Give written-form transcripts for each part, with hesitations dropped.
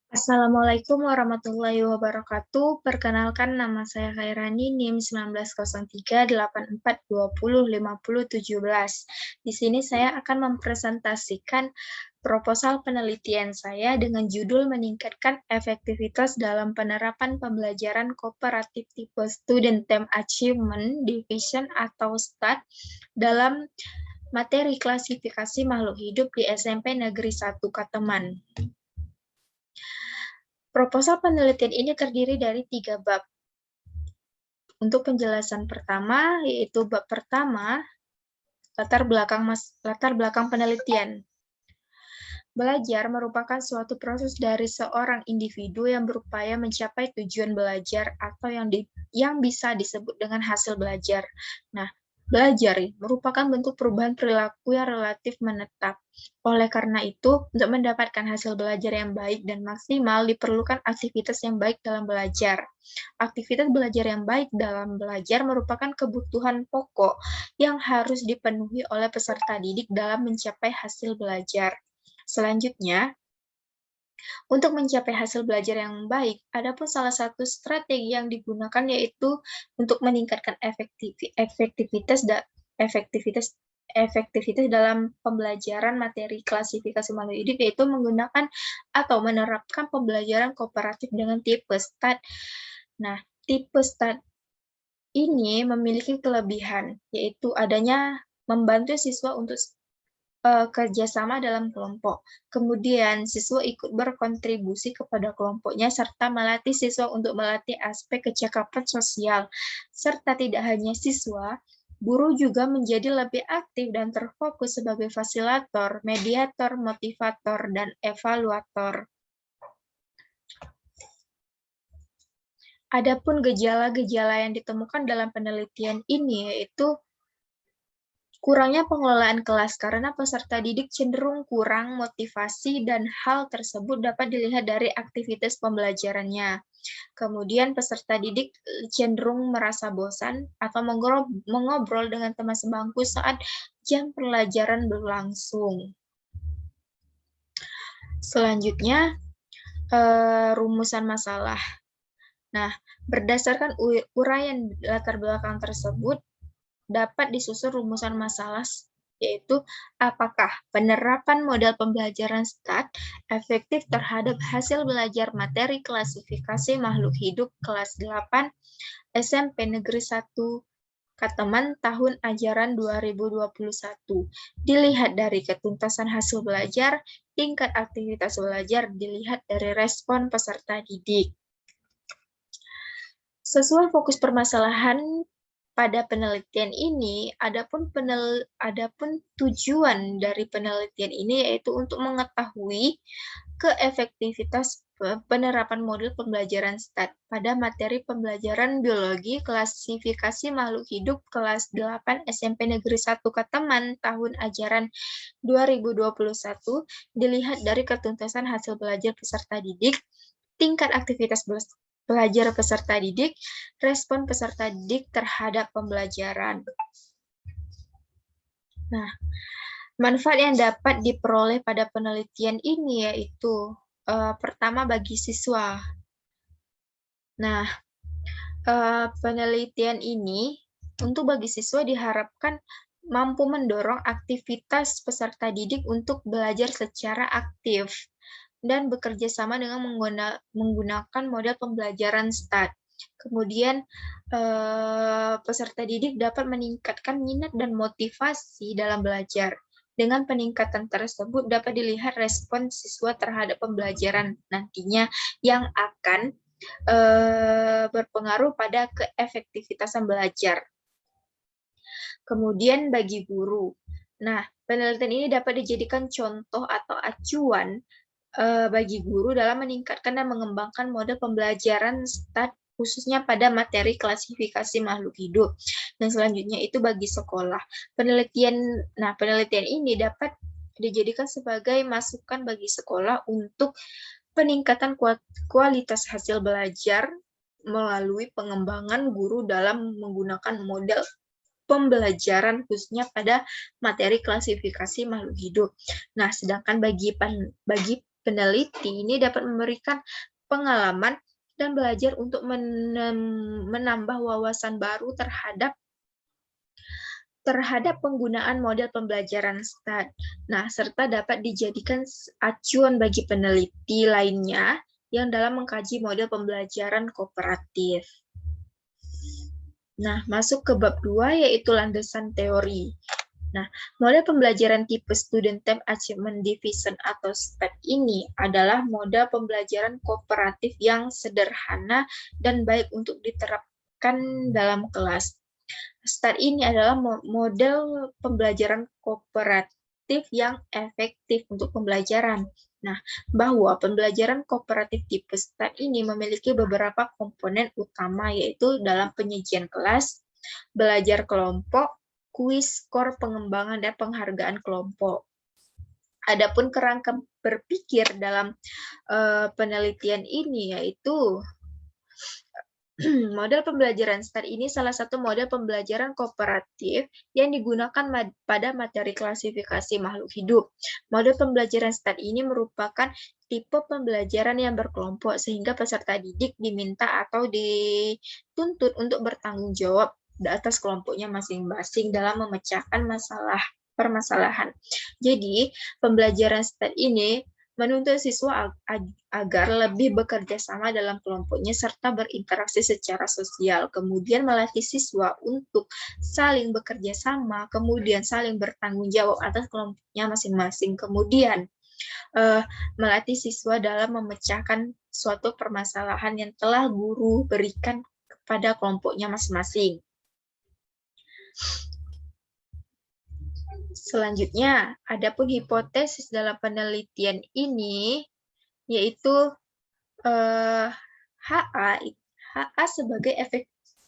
Assalamualaikum warahmatullahi wabarakatuh. Perkenalkan nama saya Khairani, NIM 190384205017. Di sini saya akan mempresentasikan proposal penelitian saya dengan judul meningkatkan efektivitas dalam penerapan pembelajaran kooperatif tipe Student Team Achievement Division atau STAD dalam materi klasifikasi makhluk hidup di SMP Negeri 1 Kateman. Proposal penelitian ini terdiri dari 3 bab. Untuk penjelasan pertama, yaitu bab pertama, latar belakang penelitian. Belajar merupakan suatu proses dari seorang individu yang berupaya mencapai tujuan belajar atau yang bisa disebut dengan hasil belajar. Nah, belajar merupakan bentuk perubahan perilaku yang relatif menetap. Oleh karena itu, untuk mendapatkan hasil belajar yang baik dan maksimal, diperlukan aktivitas yang baik dalam belajar. Aktivitas belajar yang baik dalam belajar merupakan kebutuhan pokok yang harus dipenuhi oleh peserta didik dalam mencapai hasil belajar. Selanjutnya, untuk mencapai hasil belajar yang baik, ada pun salah satu strategi yang digunakan yaitu untuk meningkatkan efektivitas dalam pembelajaran materi klasifikasi makhluk hidup, yaitu menggunakan atau menerapkan pembelajaran kooperatif dengan tipe STAD. Nah, tipe STAD ini memiliki kelebihan, yaitu adanya membantu siswa untuk kerjasama dalam kelompok. Kemudian, siswa ikut berkontribusi kepada kelompoknya, serta melatih siswa untuk melatih aspek kecakapan sosial. Serta tidak hanya siswa, guru juga menjadi lebih aktif dan terfokus sebagai fasilitator, mediator, motivator, dan evaluator. Adapun gejala-gejala yang ditemukan dalam penelitian ini yaitu kurangnya pengelolaan kelas karena peserta didik cenderung kurang motivasi dan hal tersebut dapat dilihat dari aktivitas pembelajarannya. Kemudian peserta didik cenderung merasa bosan atau mengobrol dengan teman sebangku saat jam pelajaran berlangsung. Selanjutnya, rumusan masalah. Nah, berdasarkan uraian latar belakang tersebut, dapat disusun rumusan masalah, yaitu apakah penerapan model pembelajaran STAD efektif terhadap hasil belajar materi klasifikasi makhluk hidup kelas 8 SMP Negeri 1 Kateman tahun ajaran 2021. Dilihat dari ketuntasan hasil belajar, tingkat aktivitas belajar dilihat dari respon peserta didik. Sesuai fokus permasalahan pada penelitian ini, adapun tujuan dari penelitian ini yaitu untuk mengetahui keefektivitas penerapan model pembelajaran STAD pada materi pembelajaran biologi klasifikasi makhluk hidup kelas 8 SMP Negeri 1 Kateman tahun ajaran 2021 dilihat dari ketuntasan hasil belajar peserta didik, tingkat aktivitas belajar peserta didik, respon peserta didik terhadap pembelajaran. Nah, manfaat yang dapat diperoleh pada penelitian ini yaitu pertama bagi siswa. Nah, penelitian ini untuk bagi siswa diharapkan mampu mendorong aktivitas peserta didik untuk belajar secara aktif dan bekerja sama dengan menggunakan model pembelajaran STAD. Kemudian, peserta didik dapat meningkatkan minat dan motivasi dalam belajar. Dengan peningkatan tersebut dapat dilihat respon siswa terhadap pembelajaran nantinya yang akan berpengaruh pada keefektivitasan belajar. Kemudian bagi guru. Nah, penelitian ini dapat dijadikan contoh atau acuan bagi guru dalam meningkatkan dan mengembangkan model pembelajaran STAD khususnya pada materi klasifikasi makhluk hidup. Dan selanjutnya itu bagi sekolah. Penelitian ini dapat dijadikan sebagai masukan bagi sekolah untuk peningkatan kualitas hasil belajar melalui pengembangan guru dalam menggunakan model pembelajaran khususnya pada materi klasifikasi makhluk hidup. Nah, sedangkan bagi peneliti ini dapat memberikan pengalaman dan belajar untuk menambah wawasan baru terhadap penggunaan model pembelajaran STAD. Nah, serta dapat dijadikan acuan bagi peneliti lainnya yang dalam mengkaji model pembelajaran kooperatif. Nah, masuk ke bab 2 yaitu landasan teori. Nah, model pembelajaran tipe Student Time Achievement Division atau STAD ini adalah model pembelajaran kooperatif yang sederhana dan baik untuk diterapkan dalam kelas. STAD ini adalah model pembelajaran kooperatif yang efektif untuk pembelajaran. Nah, bahwa pembelajaran kooperatif tipe STAD ini memiliki beberapa komponen utama, yaitu dalam penyajian kelas, belajar kelompok, kuis, skor pengembangan, dan penghargaan kelompok. Adapun kerangka berpikir dalam penelitian ini yaitu model pembelajaran STAD ini salah satu model pembelajaran kooperatif yang digunakan pada materi klasifikasi makhluk hidup. Model pembelajaran STAD ini merupakan tipe pembelajaran yang berkelompok sehingga peserta didik diminta atau dituntut untuk bertanggung jawab di atas kelompoknya masing-masing dalam memecahkan permasalahan. Jadi, pembelajaran STAD ini menuntut siswa agar lebih bekerja sama dalam kelompoknya serta berinteraksi secara sosial. Kemudian melatih siswa untuk saling bekerja sama, kemudian saling bertanggung jawab atas kelompoknya masing-masing. Kemudian melatih siswa dalam memecahkan suatu permasalahan yang telah guru berikan kepada kelompoknya masing-masing. Selanjutnya, adapun hipotesis dalam penelitian ini yaitu HA sebagai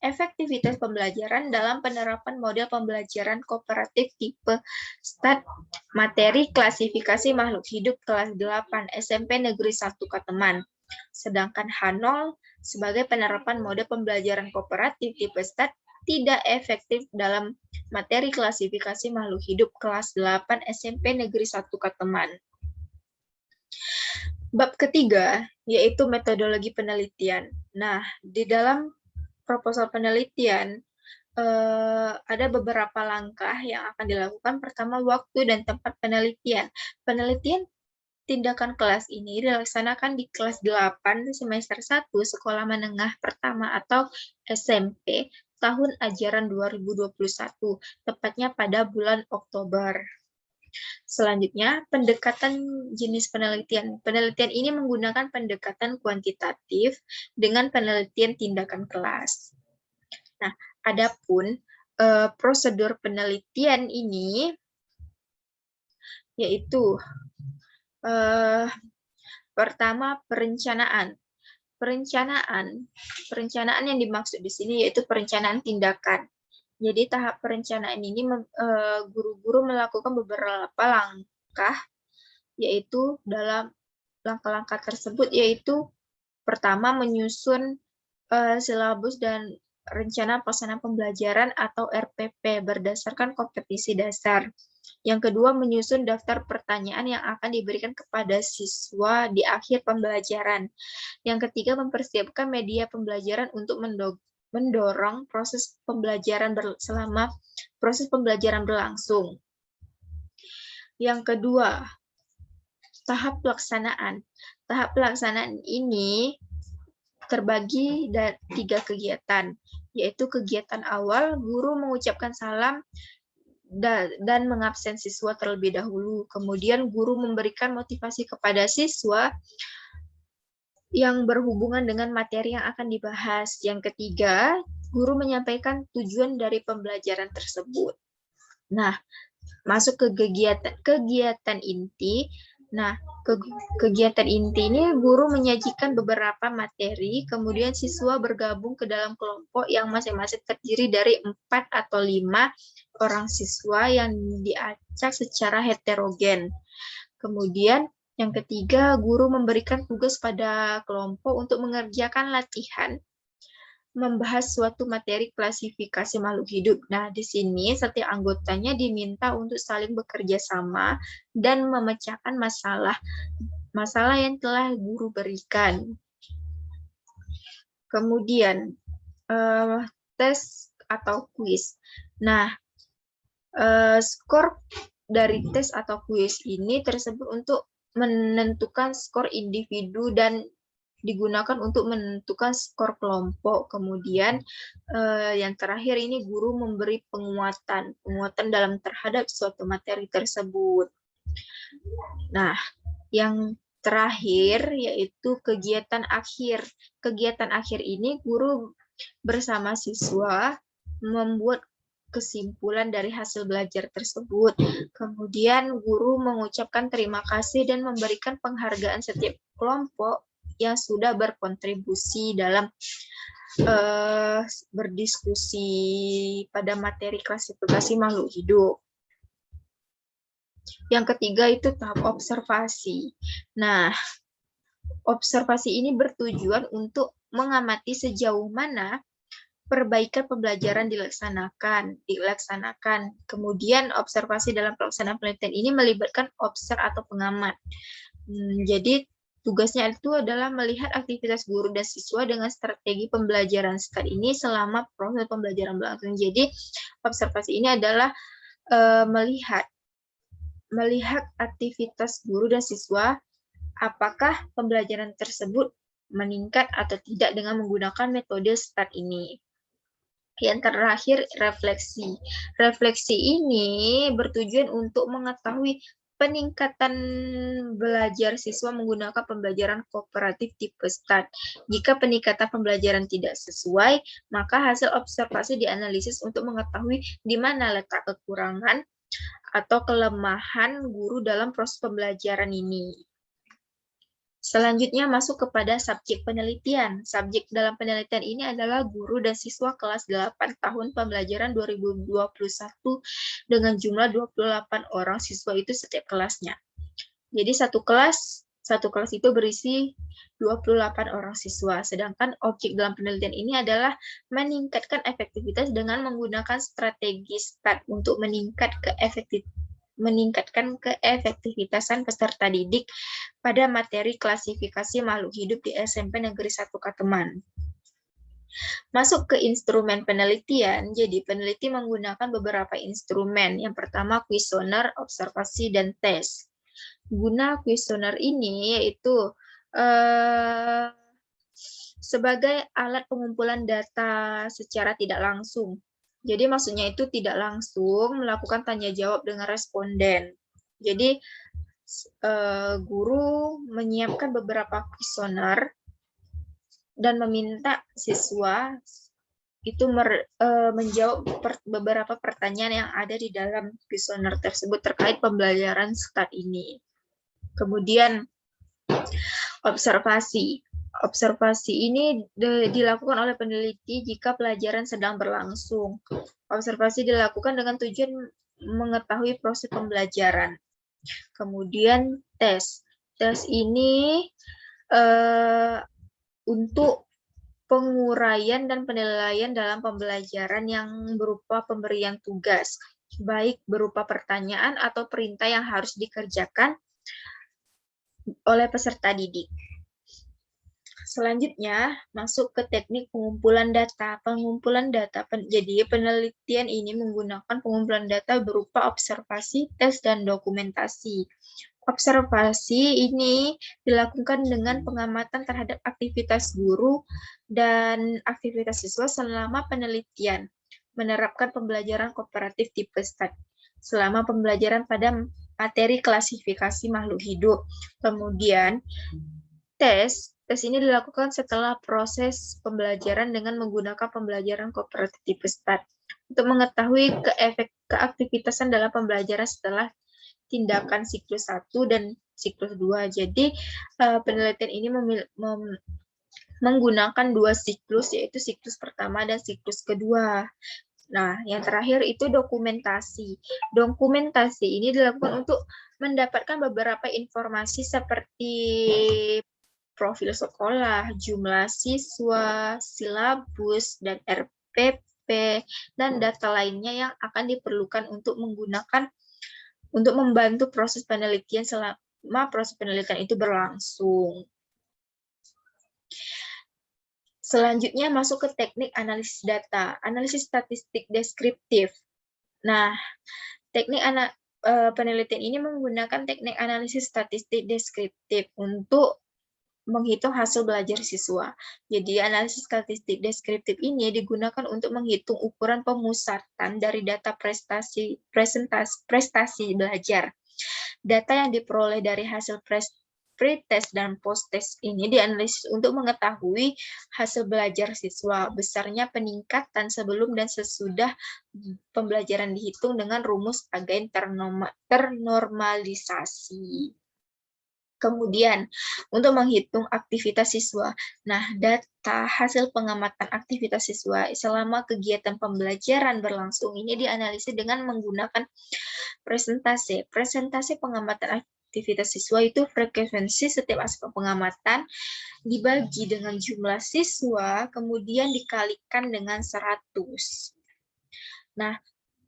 efektivitas pembelajaran dalam penerapan model pembelajaran kooperatif tipe STAD materi klasifikasi makhluk hidup kelas 8 SMP Negeri 1 Kateman. Sedangkan H0 sebagai penerapan model pembelajaran kooperatif tipe STAD tidak efektif dalam materi klasifikasi makhluk hidup kelas 8 SMP Negeri 1 Kateman. Bab ketiga, yaitu metodologi penelitian. Nah, di dalam proposal penelitian, ada beberapa langkah yang akan dilakukan. Pertama, waktu dan tempat penelitian. Penelitian tindakan kelas ini dilaksanakan di kelas 8 semester 1 sekolah menengah pertama atau SMP tahun ajaran 2021, tepatnya pada bulan Oktober. Selanjutnya, pendekatan jenis penelitian. Penelitian ini menggunakan pendekatan kuantitatif dengan penelitian tindakan kelas. Nah, adapun prosedur penelitian ini yaitu pertama, perencanaan. Perencanaan yang dimaksud di sini yaitu perencanaan tindakan. Jadi tahap perencanaan ini guru-guru melakukan beberapa langkah, yaitu dalam langkah-langkah tersebut yaitu pertama menyusun silabus dan rencana pelaksanaan pembelajaran atau RPP berdasarkan kompetisi dasar. Yang kedua, menyusun daftar pertanyaan yang akan diberikan kepada siswa di akhir pembelajaran. Yang ketiga, mempersiapkan media pembelajaran untuk mendorong proses pembelajaran selama proses pembelajaran berlangsung. Yang kedua, tahap pelaksanaan. Tahap pelaksanaan ini terbagi dari 3 kegiatan, yaitu kegiatan awal, guru mengucapkan salam dan mengabsen siswa terlebih dahulu. Kemudian guru memberikan motivasi kepada siswa yang berhubungan dengan materi yang akan dibahas. Yang ketiga, guru menyampaikan tujuan dari pembelajaran tersebut. Nah, masuk ke kegiatan inti. Nah, kegiatan inti ini guru menyajikan beberapa materi, kemudian siswa bergabung ke dalam kelompok yang masing-masing terdiri dari 4 atau 5 orang siswa yang diacak secara heterogen. Kemudian yang ketiga, guru memberikan tugas pada kelompok untuk mengerjakan latihan membahas suatu materi klasifikasi makhluk hidup. Nah, di sini setiap anggotanya diminta untuk saling bekerja sama dan memecahkan masalah yang telah guru berikan. Kemudian, tes atau kuis. Nah, skor dari tes atau kuis ini tersebut untuk menentukan skor individu dan digunakan untuk menentukan skor kelompok. Kemudian yang terakhir ini guru memberi penguatan dalam terhadap suatu materi tersebut. Nah, yang terakhir yaitu kegiatan akhir. Kegiatan akhir ini guru bersama siswa membuat kesimpulan dari hasil belajar tersebut. Kemudian guru mengucapkan terima kasih dan memberikan penghargaan setiap kelompok yang sudah berkontribusi dalam berdiskusi pada materi klasifikasi makhluk hidup. Yang ketiga itu tahap observasi. Nah, observasi ini bertujuan untuk mengamati sejauh mana perbaikan pembelajaran dilaksanakan. Kemudian observasi dalam pelaksanaan penelitian ini melibatkan observer atau pengamat. Jadi tugasnya itu adalah melihat aktivitas guru dan siswa dengan strategi pembelajaran saat ini selama proses pembelajaran berlangsung. Jadi observasi ini adalah melihat aktivitas guru dan siswa, apakah pembelajaran tersebut meningkat atau tidak dengan menggunakan metode START ini. Yang terakhir, refleksi. Refleksi ini bertujuan untuk mengetahui peningkatan belajar siswa menggunakan pembelajaran kooperatif tipe START. Jika peningkatan pembelajaran tidak sesuai, maka hasil observasi dianalisis untuk mengetahui di mana letak kekurangan atau kelemahan guru dalam proses pembelajaran ini. Selanjutnya masuk kepada subjek penelitian. Subjek dalam penelitian ini adalah guru dan siswa kelas 8 tahun pembelajaran 2021 dengan jumlah 28 orang siswa itu setiap kelasnya. Jadi satu kelas itu berisi 28 orang siswa. Sedangkan objek dalam penelitian ini adalah meningkatkan efektivitas dengan menggunakan strategi START untuk meningkatkan keefektivitasan peserta didik pada materi klasifikasi makhluk hidup di SMP Negeri 1 Kateman. Masuk ke instrumen penelitian, jadi peneliti menggunakan beberapa instrumen. Yang pertama kuesioner, observasi, dan tes. Guna kuesioner ini yaitu sebagai alat pengumpulan data secara tidak langsung. Jadi maksudnya itu tidak langsung melakukan tanya jawab dengan responden. Jadi guru menyiapkan beberapa kuesioner dan meminta siswa itu menjawab beberapa pertanyaan yang ada di dalam kuesioner tersebut terkait pembelajaran START ini. Kemudian observasi. Observasi ini dilakukan oleh peneliti jika pelajaran sedang berlangsung. Observasi dilakukan dengan tujuan mengetahui proses pembelajaran. Kemudian tes. Tes ini untuk penguraian dan penilaian dalam pembelajaran yang berupa pemberian tugas, baik berupa pertanyaan atau perintah yang harus dikerjakan oleh peserta didik. Selanjutnya, masuk ke teknik pengumpulan data. Pengumpulan data, jadi penelitian ini menggunakan pengumpulan data berupa observasi, tes, dan dokumentasi. Observasi ini dilakukan dengan pengamatan terhadap aktivitas guru dan aktivitas siswa selama penelitian, menerapkan pembelajaran kooperatif tipe START, selama pembelajaran pada materi klasifikasi makhluk hidup. Kemudian, tes ini dilakukan setelah proses pembelajaran dengan menggunakan pembelajaran kooperatif tipe START untuk mengetahui keaktivitasan dalam pembelajaran setelah tindakan siklus 1 dan siklus 2. Jadi penelitian ini menggunakan 2 siklus, yaitu siklus pertama dan siklus kedua. Nah, yang terakhir itu dokumentasi. Dokumentasi ini dilakukan untuk mendapatkan beberapa informasi seperti profil sekolah, jumlah siswa, silabus, dan RPP, dan data lainnya yang akan diperlukan untuk membantu proses penelitian proses penelitian itu berlangsung. Selanjutnya masuk ke teknik analisis data, analisis statistik deskriptif. Nah, teknik penelitian ini menggunakan teknik analisis statistik deskriptif untuk menghitung hasil belajar siswa. Jadi, analisis statistik deskriptif ini digunakan untuk menghitung ukuran pemusatan dari data prestasi belajar. Data yang diperoleh dari hasil pretest dan posttest ini dianalisis untuk mengetahui hasil belajar siswa, besarnya peningkatan sebelum dan sesudah pembelajaran dihitung dengan rumus agen ternormalisasi. Kemudian, untuk menghitung aktivitas siswa. Nah, data hasil pengamatan aktivitas siswa selama kegiatan pembelajaran berlangsung ini dianalisis dengan menggunakan presentase. Presentase pengamatan aktivitas siswa itu frekuensi setiap aspek pengamatan dibagi dengan jumlah siswa, kemudian dikalikan dengan 100. Nah,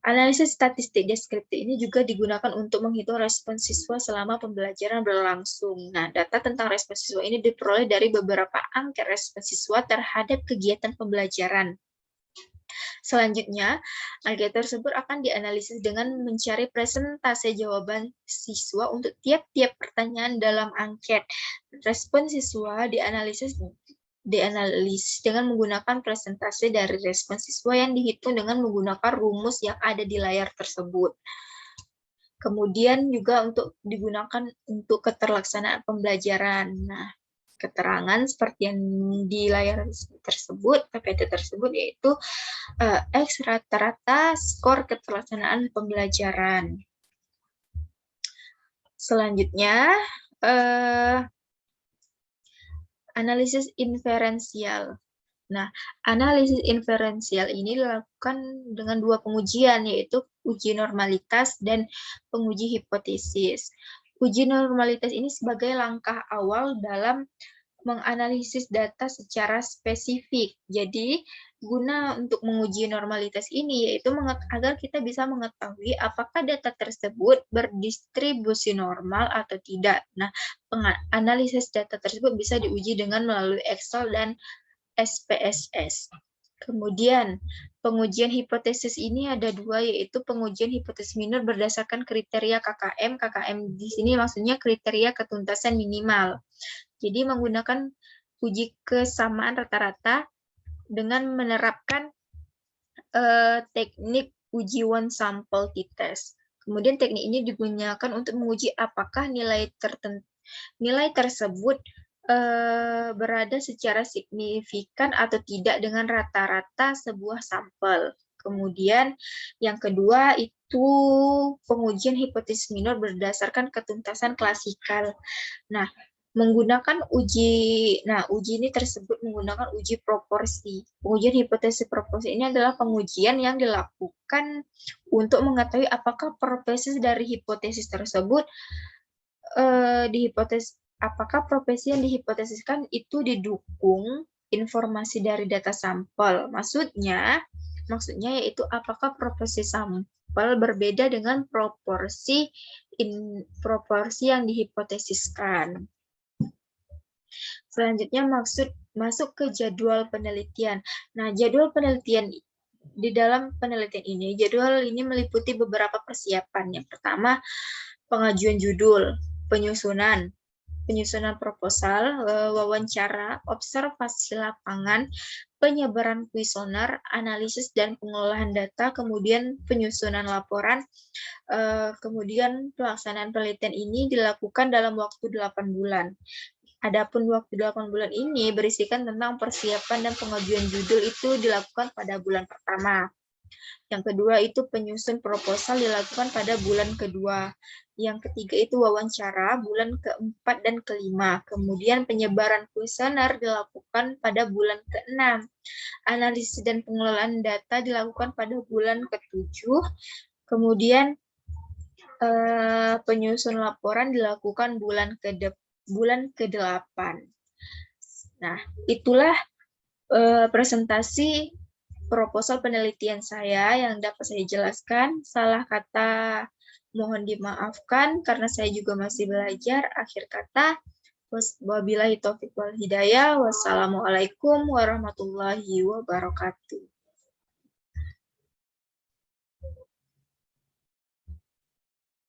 analisis statistik deskriptif ini juga digunakan untuk menghitung respon siswa selama pembelajaran berlangsung. Nah, data tentang respon siswa ini diperoleh dari beberapa angka respon siswa terhadap kegiatan pembelajaran. Selanjutnya, angka tersebut akan dianalisis dengan mencari presentase jawaban siswa untuk tiap-tiap pertanyaan dalam angket. Respon siswa dianalisis dengan menggunakan presentase dari respon siswa yang dihitung dengan menggunakan rumus yang ada di layar tersebut. Kemudian juga digunakan untuk keterlaksanaan pembelajaran. Nah, keterangan seperti yang di layar tersebut, PPT tersebut, yaitu X rata-rata skor keterlaksanaan pembelajaran. Selanjutnya, analisis inferensial. Nah, analisis inferensial ini dilakukan dengan dua pengujian, yaitu uji normalitas dan penguji hipotesis. Uji normalitas ini sebagai langkah awal dalam menganalisis data secara spesifik. Jadi, guna untuk menguji normalitas ini, yaitu agar kita bisa mengetahui apakah data tersebut berdistribusi normal atau tidak. Nah, analisis data tersebut bisa diuji dengan melalui Excel dan SPSS. Kemudian, pengujian hipotesis ini ada dua, yaitu pengujian hipotesis minor berdasarkan kriteria KKM. KKM di sini maksudnya kriteria ketuntasan minimal. Jadi, menggunakan uji kesamaan rata-rata dengan menerapkan teknik uji one sample t-test. Kemudian teknik ini digunakan untuk menguji apakah nilai tersebut berada secara signifikan atau tidak dengan rata-rata sebuah sampel. Kemudian yang kedua itu pengujian hipotesis minor berdasarkan ketuntasan klasikal. Nah, uji ini tersebut menggunakan uji proporsi. Pengujian hipotesis proporsi ini adalah pengujian yang dilakukan untuk mengetahui apakah proporsi dari hipotesis tersebut apakah proporsi yang dihipotesiskan itu didukung informasi dari data sampel. Maksudnya yaitu apakah proporsi sampel berbeda dengan proporsi yang dihipotesiskan. Selanjutnya masuk ke jadwal penelitian. Nah, jadwal penelitian di dalam penelitian ini, jadwal ini meliputi beberapa persiapan. Yang pertama, pengajuan judul, penyusunan proposal, wawancara, observasi lapangan, penyebaran kuesioner, analisis dan pengelolaan data, kemudian penyusunan laporan, kemudian pelaksanaan penelitian ini dilakukan dalam waktu 8 bulan. Adapun waktu 8 bulan ini berisikan tentang persiapan dan pengajuan judul itu dilakukan pada bulan pertama. Yang kedua itu penyusun proposal dilakukan pada bulan kedua. Yang ketiga itu wawancara bulan keempat dan kelima. Kemudian penyebaran kuesioner dilakukan pada bulan ke-6. Analisis dan pengelolaan data dilakukan pada bulan ke-7. Kemudian penyusun laporan dilakukan bulan ke-8. Nah, itulah presentasi proposal penelitian saya yang dapat saya jelaskan. Salah kata Mohon dimaafkan karena saya juga masih belajar. Akhir kata, wabillahi taufiq wal hidayah. Wassalamualaikum warahmatullahi wabarakatuh.